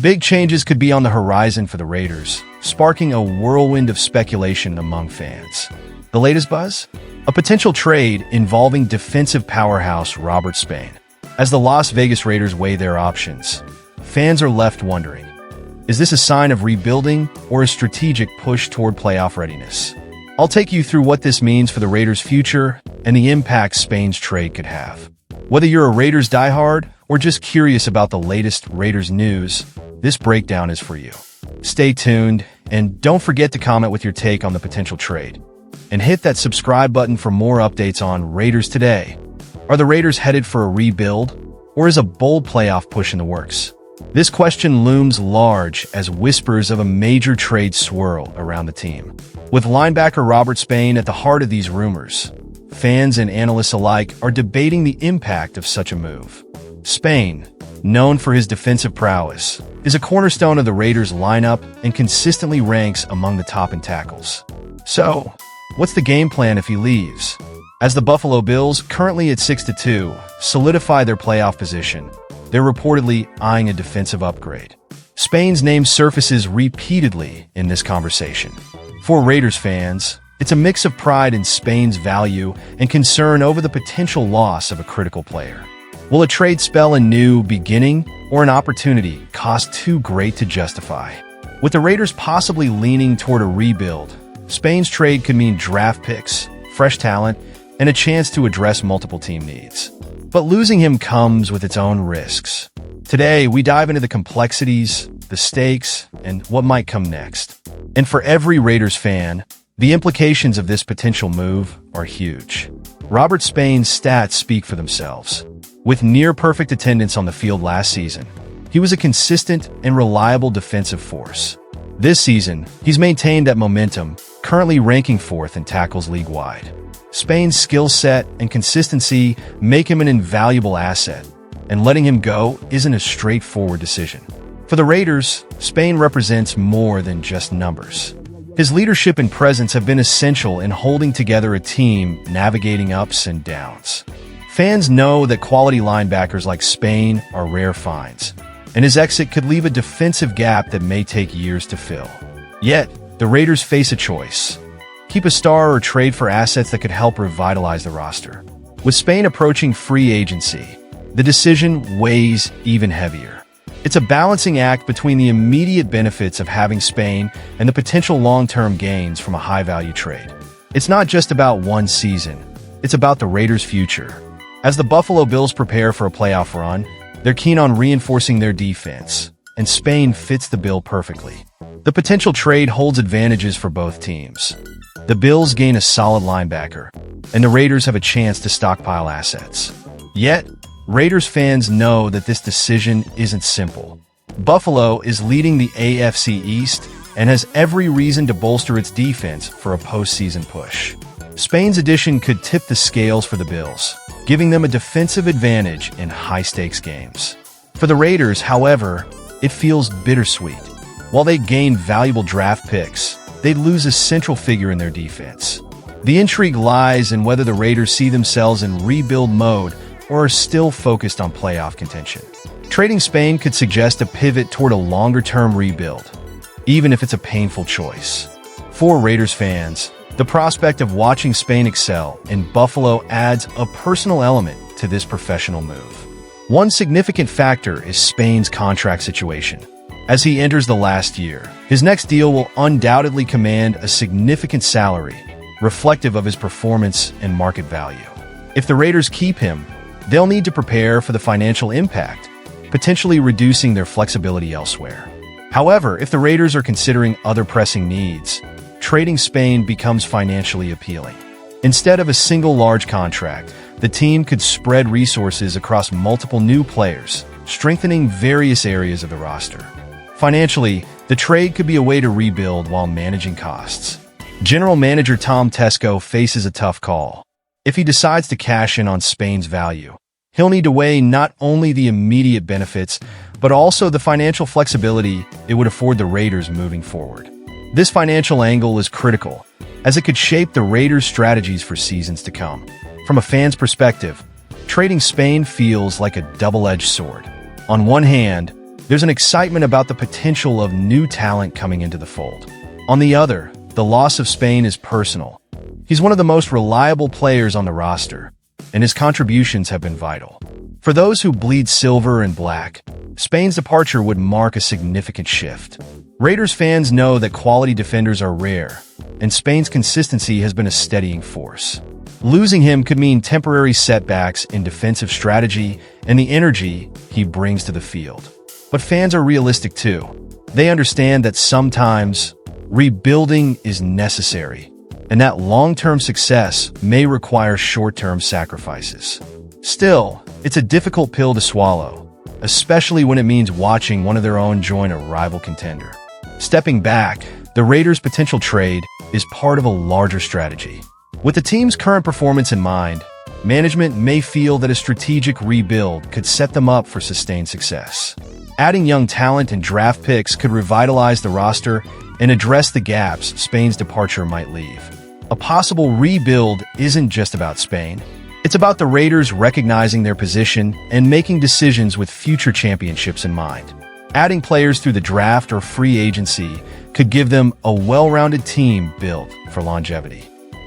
Big changes could be on the horizon for the Raiders, sparking a whirlwind of speculation among fans. The latest buzz? A potential trade involving defensive powerhouse Robert Spain. As the Las Vegas Raiders weigh their options, fans are left wondering, is this a sign of rebuilding or a strategic push toward playoff readiness? I'll take you through what this means for the Raiders' future and the impact Spain's trade could have. Whether you're a Raiders diehard or just curious about the latest Raiders news, this breakdown is for you. Stay tuned, and don't forget to comment with your take on the potential trade. And hit that subscribe button for more updates on Raiders Today. Are the Raiders headed for a rebuild, or is a bold playoff push in the works? This question looms large as whispers of a major trade swirl around the team. With linebacker Robert Spain at the heart of these rumors, fans and analysts alike are debating the impact of such a move. Spain, known for his defensive prowess, is a cornerstone of the Raiders' lineup and consistently ranks among the top in tackles. So, what's the game plan if he leaves? As the Buffalo Bills, currently at 6-2, solidify their playoff position, they're reportedly eyeing a defensive upgrade. Spain's name surfaces repeatedly in this conversation. For Raiders fans, it's a mix of pride in Spain's value and concern over the potential loss of a critical player. Will a trade spell a new beginning or an opportunity cost too great to justify? With the Raiders possibly leaning toward a rebuild, Spain's trade could mean draft picks, fresh talent, and a chance to address multiple team needs. But losing him comes with its own risks. Today, we dive into the complexities, the stakes, and what might come next. And for every Raiders fan, the implications of this potential move are huge. Robert Spain's stats speak for themselves. With near-perfect attendance on the field last season, he was a consistent and reliable defensive force. This season, he's maintained that momentum, currently ranking 4th in tackles league-wide. Spain's skill set and consistency make him an invaluable asset, and letting him go isn't a straightforward decision. For the Raiders, Spain represents more than just numbers. His leadership and presence have been essential in holding together a team navigating ups and downs. Fans know that quality linebackers like Spain are rare finds, and his exit could leave a defensive gap that may take years to fill. Yet, the Raiders face a choice. Keep a star or trade for assets that could help revitalize the roster. With Spain approaching free agency, the decision weighs even heavier. It's a balancing act between the immediate benefits of having Spain and the potential long-term gains from a high-value trade. It's not just about one season, it's about the Raiders' future. As the Buffalo Bills prepare for a playoff run, they're keen on reinforcing their defense, and Spain fits the bill perfectly. The potential trade holds advantages for both teams. The Bills gain a solid linebacker, and the Raiders have a chance to stockpile assets. Yet, Raiders fans know that this decision isn't simple. Buffalo is leading the AFC East and has every reason to bolster its defense for a postseason push. Spain's addition could tip the scales for the Bills, giving them a defensive advantage in high-stakes games. For the Raiders, however, it feels bittersweet. While they gain valuable draft picks, they'd lose a central figure in their defense. The intrigue lies in whether the Raiders see themselves in rebuild mode or are still focused on playoff contention. Trading Spain could suggest a pivot toward a longer-term rebuild, even if it's a painful choice. For Raiders fans, the prospect of watching Spain excel in Buffalo adds a personal element to this professional move. One significant factor is Spain's contract situation. As he enters the last year, his next deal will undoubtedly command a significant salary, reflective of his performance and market value. If the Raiders keep him, they'll need to prepare for the financial impact, potentially reducing their flexibility elsewhere. However, if the Raiders are considering other pressing needs, trading Spain becomes financially appealing. Instead of a single large contract, the team could spread resources across multiple new players, strengthening various areas of the roster. Financially, the trade could be a way to rebuild while managing costs. General Manager Tom Tesco faces a tough call. If he decides to cash in on Spain's value, he'll need to weigh not only the immediate benefits, but also the financial flexibility it would afford the Raiders moving forward. This financial angle is critical, as it could shape the Raiders' strategies for seasons to come. From a fan's perspective, trading Spain feels like a double-edged sword. On one hand, there's an excitement about the potential of new talent coming into the fold. On the other, the loss of Spain is personal. He's one of the most reliable players on the roster, and his contributions have been vital. For those who bleed silver and black, Spain's departure would mark a significant shift. Raiders fans know that quality defenders are rare, and Spain's consistency has been a steadying force. Losing him could mean temporary setbacks in defensive strategy and the energy he brings to the field. But fans are realistic too. They understand that sometimes rebuilding is necessary, and that long-term success may require short-term sacrifices. Still, it's a difficult pill to swallow, especially when it means watching one of their own join a rival contender. Stepping back, the Raiders' potential trade is part of a larger strategy. With the team's current performance in mind, management may feel that a strategic rebuild could set them up for sustained success. Adding young talent and draft picks could revitalize the roster and address the gaps Spain's departure might leave. A possible rebuild isn't just about Spain. It's about the Raiders recognizing their position and making decisions with future championships in mind. Adding players through the draft or free agency could give them a well-rounded team built for longevity.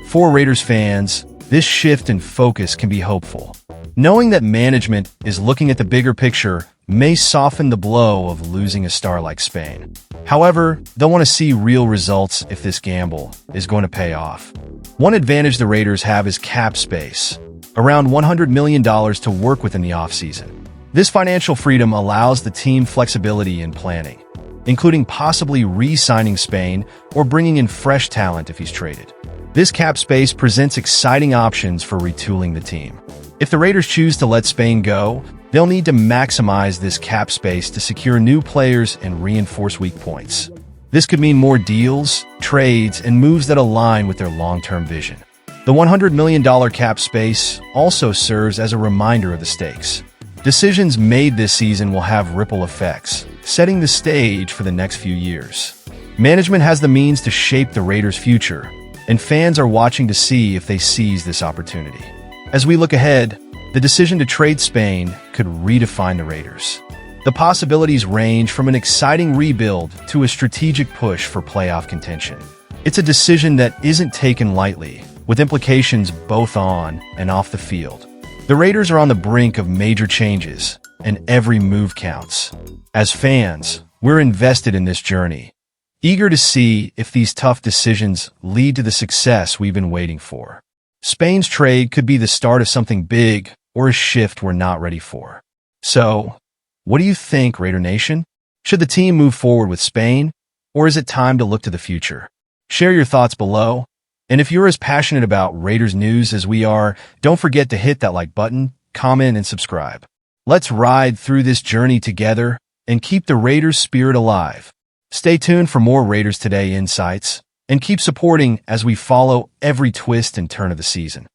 For Raiders fans, this shift in focus can be hopeful. Knowing that management is looking at the bigger picture may soften the blow of losing a star like Spain. However, they'll want to see real results if this gamble is going to pay off. One advantage the Raiders have is cap space, around $100 million to work with in the offseason. This financial freedom allows the team flexibility in planning, including possibly re-signing Spain or bringing in fresh talent if he's traded. This cap space presents exciting options for retooling the team. If the Raiders choose to let Spain go, they'll need to maximize this cap space to secure new players and reinforce weak points. This could mean more deals, trades, and moves that align with their long-term vision. The $100 million cap space also serves as a reminder of the stakes. Decisions made this season will have ripple effects, setting the stage for the next few years. Management has the means to shape the Raiders' future, and fans are watching to see if they seize this opportunity. As we look ahead, the decision to trade Spain could redefine the Raiders. The possibilities range from an exciting rebuild to a strategic push for playoff contention. It's a decision that isn't taken lightly, with implications both on and off the field. The Raiders are on the brink of major changes, and every move counts. As fans, we're invested in this journey, eager to see if these tough decisions lead to the success we've been waiting for. Spain's trade could be the start of something big or a shift we're not ready for. So, what do you think, Raider Nation? Should the team move forward with Spain, or is it time to look to the future? Share your thoughts below, and if you're as passionate about Raiders news as we are, don't forget to hit that like button, comment, and subscribe. Let's ride through this journey together and keep the Raiders spirit alive. Stay tuned for more Raiders Today insights, and keep supporting as we follow every twist and turn of the season.